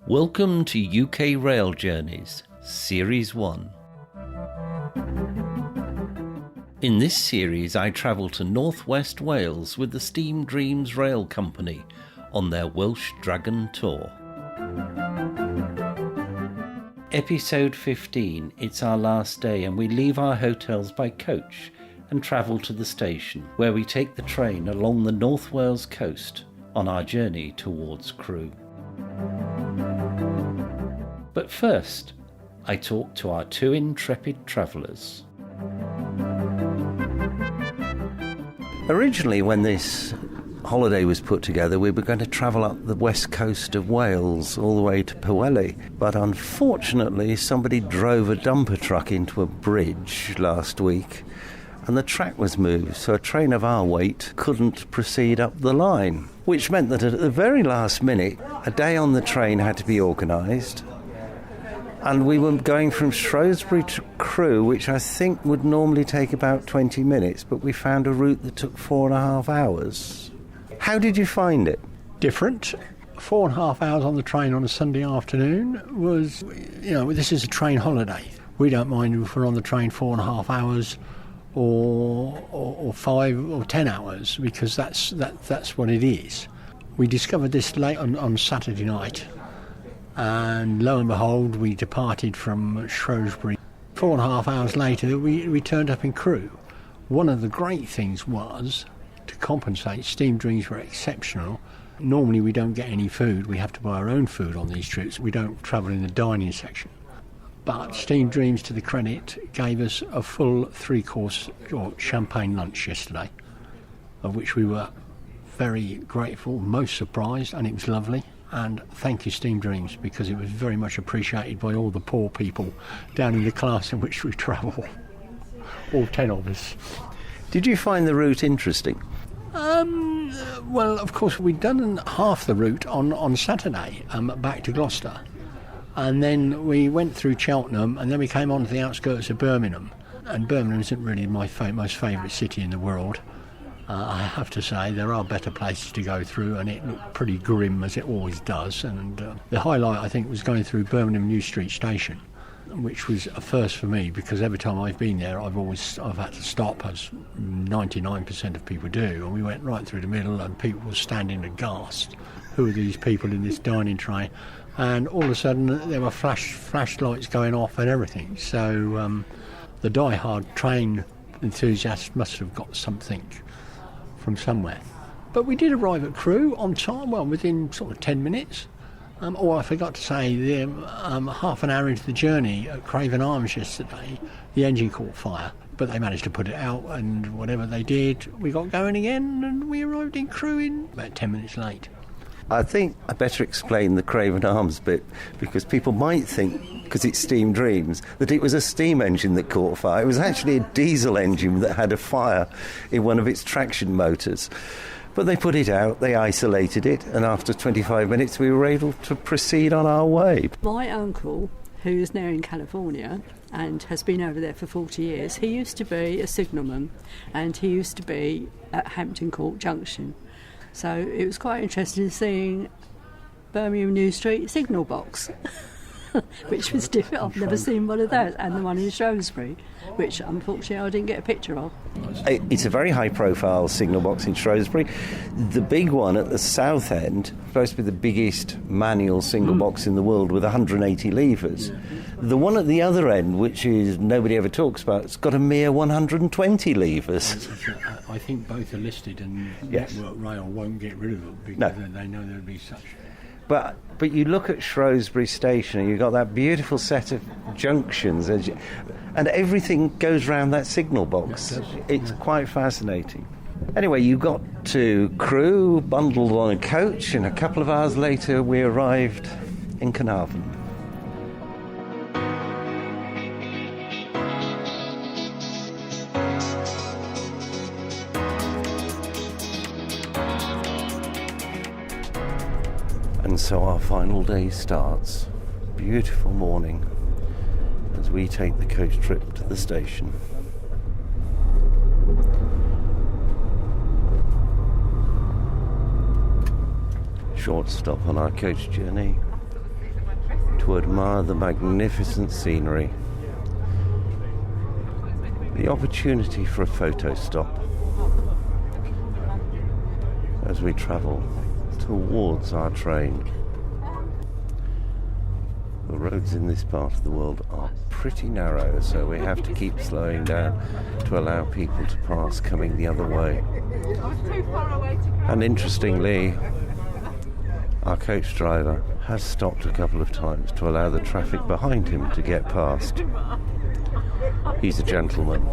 Welcome to UK Rail Journeys, Series 1. In this series I travel to North West Wales with the Steam Dreams Rail Company on their Welsh Dragon tour. Episode 15, it's our last day and we leave our hotels by coach and travel to the station where we take the train along the North Wales coast on our journey towards Crewe. But first, I talk to our two intrepid travellers. Originally, when this holiday was put together, we were going to travel up the west coast of Wales all the way to Pwllheli. But unfortunately, somebody drove a dumper truck into a bridge last week and the track was moved, so a train of our weight couldn't proceed up the line, which meant that at the very last minute, a day on the train had to be organised. And we were going from Shrewsbury to Crewe, which I think would normally take about 20 minutes, but we found a route that took 4.5 hours. How did you find it? Different. 4.5 hours on the train on a Sunday afternoon was, this is a train holiday. We don't mind if we're on the train 4.5 hours or 5 or 10 hours, because that's what it is. We discovered this late on Saturday night. And lo and behold, we departed from Shrewsbury. 4.5 hours later, we turned up in Crewe. One of the great things was, to compensate, Steam Dreams were exceptional. Normally we don't get any food. We have to buy our own food on these trips. We don't travel in the dining section. But Steam Dreams, to the credit, gave us a full 3-course or champagne lunch yesterday, of which we were very grateful, most surprised, and it was lovely. And thank you, Steam Dreams, because it was very much appreciated by all the poor people down in the class in which we travel. All 10 of us. Did you find the route interesting? Well, of course, we'd done half the route on Saturday, back to Gloucester. And then we went through Cheltenham, and then we came on to the outskirts of Birmingham. And Birmingham isn't really my most favourite city in the world. I have to say, there are better places to go through, and it looked pretty grim, as it always does. And the highlight, I think, was going through Birmingham New Street Station, which was a first for me, because every time I've been there, I've had to stop, as 99% of people do. And we went right through the middle, and people were standing aghast. Who are these people in this dining train? And all of a sudden, there were flashlights going off and everything. So the die-hard train enthusiasts must have got something from somewhere. But we did arrive at Crewe on time, within sort of 10 minutes. I forgot to say, half an hour into the journey at Craven Arms yesterday, the engine caught fire, but they managed to put it out, and whatever they did, we got going again, and we arrived in Crewe in about 10 minutes late. I think I better explain the Craven Arms bit, because people might think, because it's Steam Dreams, that it was a steam engine that caught fire. It was actually a diesel engine that had a fire in one of its traction motors. But they put it out, they isolated it, and after 25 minutes we were able to proceed on our way. My uncle, who is now in California and has been over there for 40 years, he used to be a signalman, and he used to be at Hampton Court Junction. So it was quite interesting seeing Birmingham New Street signal box, which was different. I've never seen one of those, and the one in Shrewsbury, which unfortunately I didn't get a picture of. It's a very high-profile signal box in Shrewsbury. The big one at the south end, supposed to be the biggest manual signal box in the world with 180 levers. The one at the other end, which is nobody ever talks about, it's got a mere 120 levers. I think both are listed, and yes. Network Rail won't get rid of them because they know there'll be such. But you look at Shrewsbury Station and you've got that beautiful set of junctions, and everything goes round that signal box. It's quite fascinating. Anyway, you got to Crewe, bundled on a coach, and a couple of hours later we arrived in Carnarvon. And so our final day starts. Beautiful morning as we take the coach trip to the station. short stop on our coach journey to admire the magnificent scenery. The opportunity for a photo stop as we travel towards our train. The roads in this part of the world are pretty narrow, so we have to keep slowing down to allow people to pass coming the other way. And interestingly, our coach driver has stopped a couple of times to allow the traffic behind him to get past. He's a gentleman.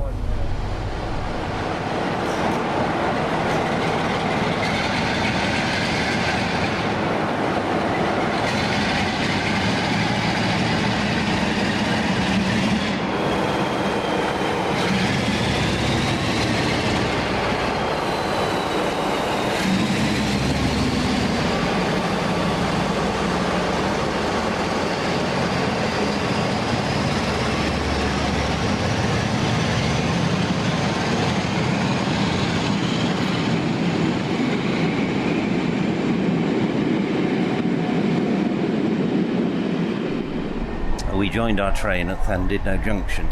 We joined our train at Llandudno Junction.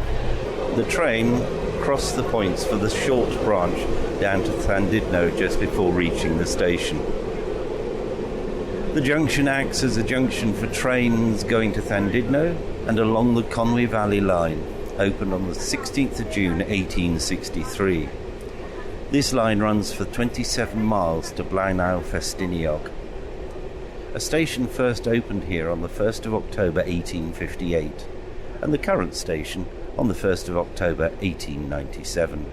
The train crossed the points for the short branch down to Llandudno just before reaching the station. The junction acts as a junction for trains going to Llandudno and along the Conwy Valley line, opened on the 16th of June 1863. This line runs for 27 miles to Blaenau Festiniog. A station first opened here on the 1st of October 1858, and the current station on the 1st of October 1897.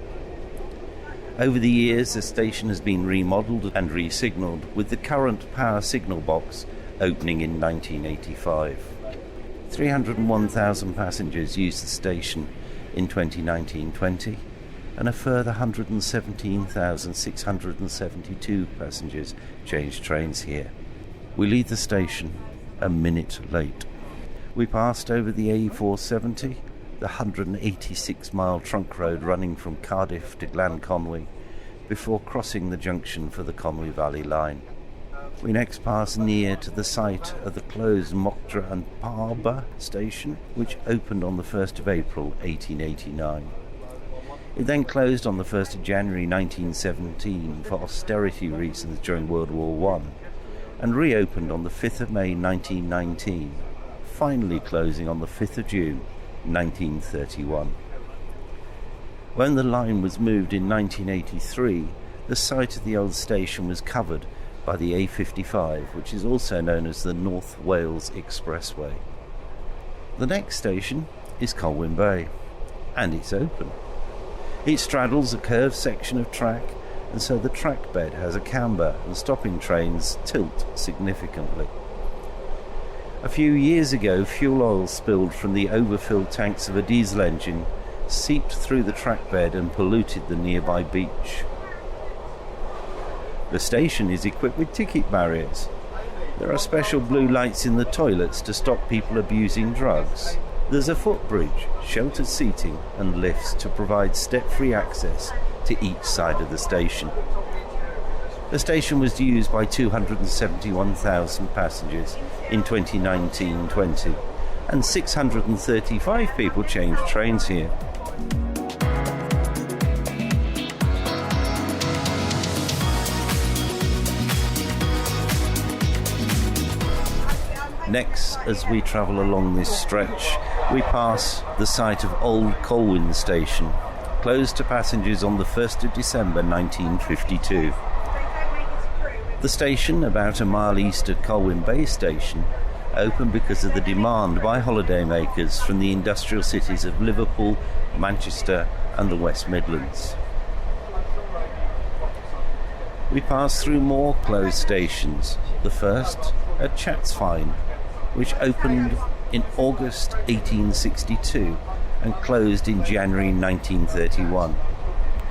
Over the years, the station has been remodelled and re-signalled, with the current power signal box opening in 1985. 301,000 passengers used the station in 2019-20, and a further 117,672 passengers changed trains here. We leave the station a minute late. We passed over the A470, the 186-mile trunk road running from Cardiff to Glan-Conwy, before crossing the junction for the Conwy Valley line. We next pass near to the site of the closed Mockdra and Parba station, which opened on the 1st of April 1889. It then closed on the 1st of January 1917 for austerity reasons during World War I, and reopened on the 5th of May 1919, finally closing on the 5th of June 1931. When the line was moved in 1983, the site of the old station was covered by the A55, which is also known as the North Wales Expressway. The next station is Colwyn Bay, and it's open. It straddles a curved section of track, and so the track bed has a camber and stopping trains tilt significantly. A few years ago, fuel oil spilled from the overfilled tanks of a diesel engine seeped through the track bed and polluted the nearby beach. The station is equipped with ticket barriers. There are special blue lights in the toilets to stop people abusing drugs. There's a footbridge, sheltered seating and lifts to provide step-free access to each side of the station. The station was used by 271,000 passengers in 2019-20, and 635 people changed trains here. Next, as we travel along this stretch, we pass the site of Old Colwyn Station, closed to passengers on the 1st of December 1952. The station, about a mile east of Colwyn Bay Station, opened because of the demand by holidaymakers from the industrial cities of Liverpool, Manchester and the West Midlands. We pass through more closed stations, the first at Chatsfine, which opened in August 1862 and closed in January 1931.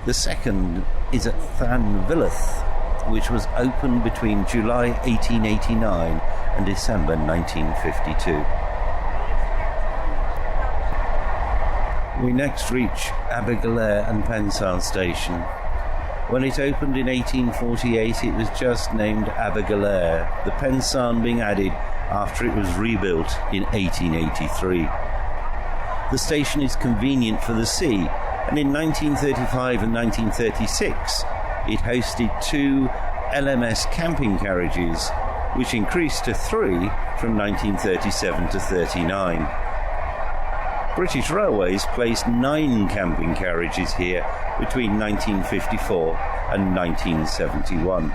The second is at Llanvilleth, which was opened between July 1889 and December 1952. We next reach Abergele and Pensarn Station, When it opened in 1848, it was just named Abergele, the Pensan being added after it was rebuilt in 1883. The station is convenient for the sea, and in 1935 and 1936 it hosted 2 LMS camping carriages, which increased to 3 from 1937 to 39. British Railways placed 9 camping carriages here between 1954 and 1971.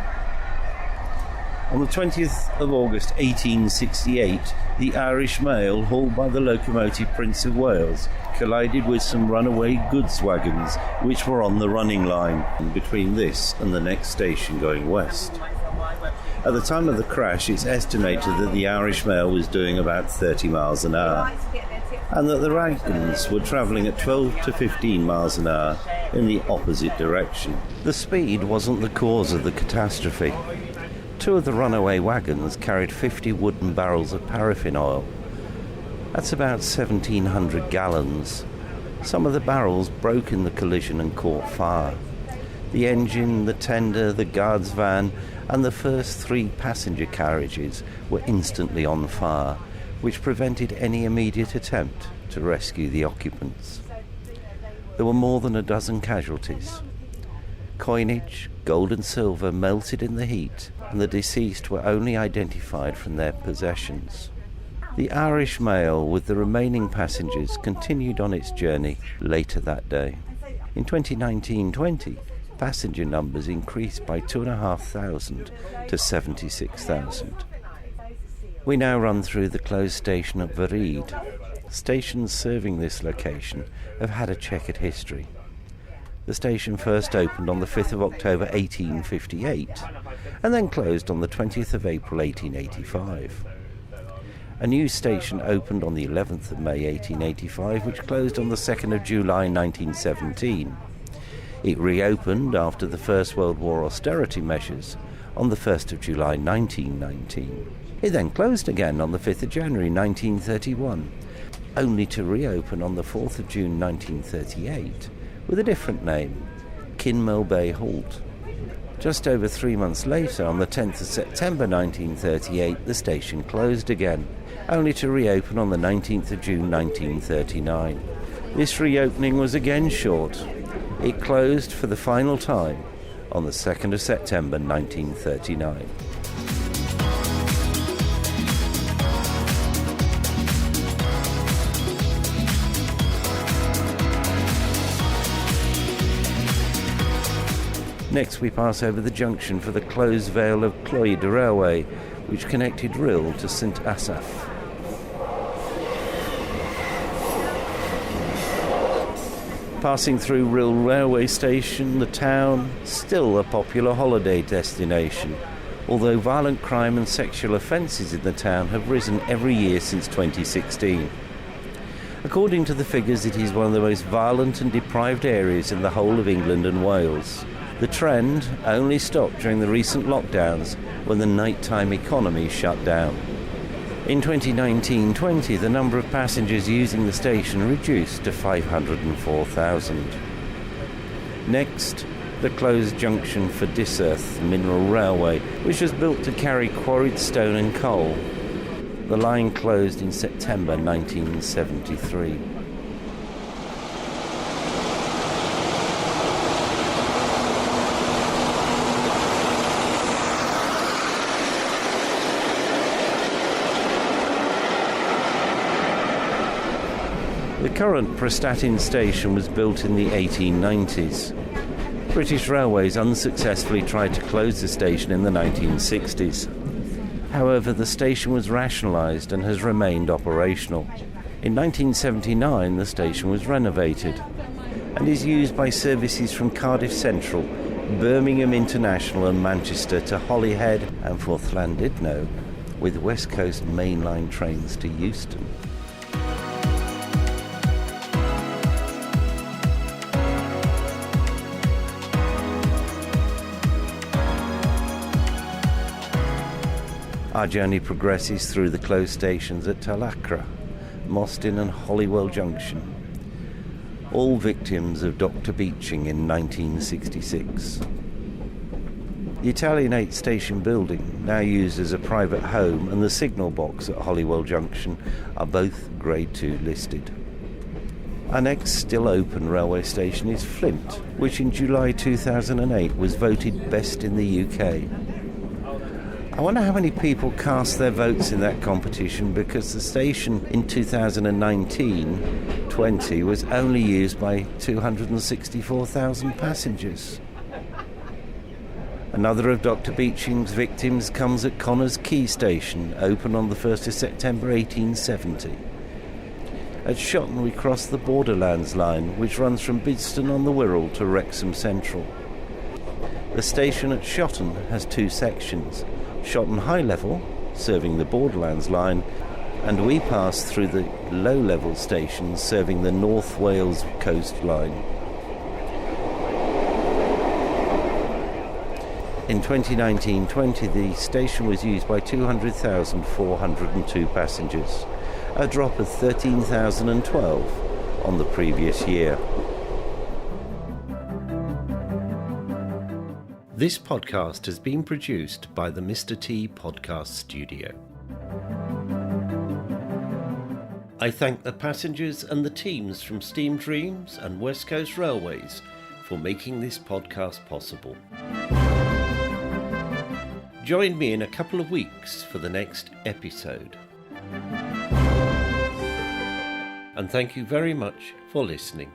On the 20th of August 1868, the Irish mail hauled by the locomotive Prince of Wales collided with some runaway goods wagons which were on the running line between this and the next station going west. At the time of the crash, it's estimated that the Irish mail was doing about 30 miles an hour, and that the wagons were travelling at 12 to 15 miles an hour in the opposite direction. The speed wasn't the cause of the catastrophe. 2 of the runaway wagons carried 50 wooden barrels of paraffin oil. That's about 1,700 gallons. Some of the barrels broke in the collision and caught fire. The engine, the tender, the guard's van, and the first 3 passenger carriages were instantly on fire, which prevented any immediate attempt to rescue the occupants. There were more than a dozen casualties. Coinage, gold and silver, melted in the heat, and the deceased were only identified from their possessions. The Irish mail with the remaining passengers continued on its journey later that day. In 2019-20, passenger numbers increased by 2,500 to 76,000. We now run through the closed station at Vareed. Stations serving this location have had a checkered history. The station first opened on the 5th of October 1858 and then closed on the 20th of April 1885. A new station opened on the 11th of May 1885, which closed on the 2nd of July 1917. It reopened after the First World War austerity measures on the 1st of July 1919. It then closed again on the 5th of January 1931, only to reopen on the 4th of June 1938 with a different name, Kinmel Bay Halt. Just over 3 months later, on the 10th of September 1938, the station closed again, only to reopen on the 19th of June 1939. This reopening was again short. It closed for the final time on the 2nd of September 1939. Next we pass over the junction for the closed vale of Clwyd Railway, which connected Rhyl to St Asaph. Passing through Rhyl railway station, the town, still a popular holiday destination, although violent crime and sexual offences in the town have risen every year since 2016. According to the figures, it is one of the most violent and deprived areas in the whole of England and Wales. The trend only stopped during the recent lockdowns when the nighttime economy shut down. In 2019-20, the number of passengers using the station reduced to 504,000. Next, the closed junction for Diserth Mineral Railway, which was built to carry quarried stone and coal. The line closed in September 1973. The current Prestatyn station was built in the 1890s. British Railways unsuccessfully tried to close the station in the 1960s. However, the station was rationalised and has remained operational. In 1979, the station was renovated and is used by services from Cardiff Central, Birmingham International and Manchester to Holyhead and for Llandudno, with West Coast mainline trains to Euston. Our journey progresses through the closed stations at Talacra, Mostyn and Holywell Junction, all victims of Dr. Beeching in 1966. The Italian 8-station building, now used as a private home, and the signal box at Holywell Junction are both Grade 2 listed. Our next still open railway station is Flint, which in July 2008 was voted best in the UK. I wonder how many people cast their votes in that competition, because the station in 2019-20 was only used by 264,000 passengers. Another of Dr. Beeching's victims comes at Connors Quay Station, opened on the 1st of September 1870. At Shotton we cross the Borderlands line, which runs from Bidston-on-the-Wirral to Wrexham Central. The station at Shotton has two sections: Shotton High Level, serving the Borderlands line, and we pass through the Low Level stations serving the North Wales Coast line. In 2019-20, the station was used by 200,402 passengers, a drop of 13,012 on the previous year. This podcast has been produced by the Mr. T Podcast Studio. I thank the passengers and the teams from Steam Dreams and West Coast Railways for making this podcast possible. Join me in a couple of weeks for the next episode. And thank you very much for listening.